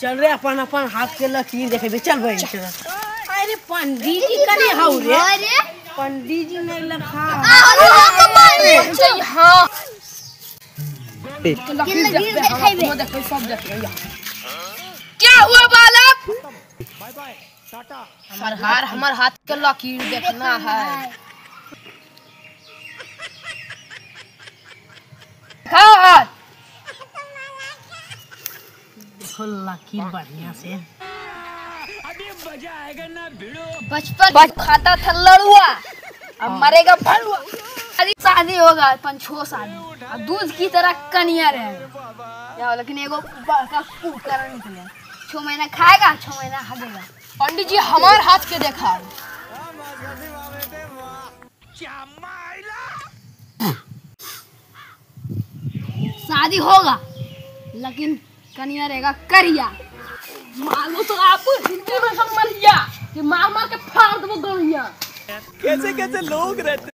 चल रे अपन अपन हाथ के लकीर देखे चल भाई। अरे पंडित जी कने हाउ रे? अरे पंडित जी ने लखा हां लकीर देखे सब देखे। क्या हुआ बालक? Bye bye tata. हमार हाथ के लकीर देखना है। हाथ देखो लकीर बढ़िया से। अभी मजा आएगा ना भिड़ो। बचपन खाता था लड़ुआ, अब मरेगा भड़ुआ। शादी होगा 5-6 साल में, अब दूध की तरह कनिया रहेगा। लेकिन एगो बड़का कुकर निकले, 6 महीना खाएगा 6 महीना हगेगा। पंडित जी हमार हाथ के देखा। शादी होगा लेकिन कनिया रहेगा करिया। मालूम तो आपको हिंदी में समझ लिया कि मार मार के फाड़ दो गलिया। कैसे कैसे लोग रहते।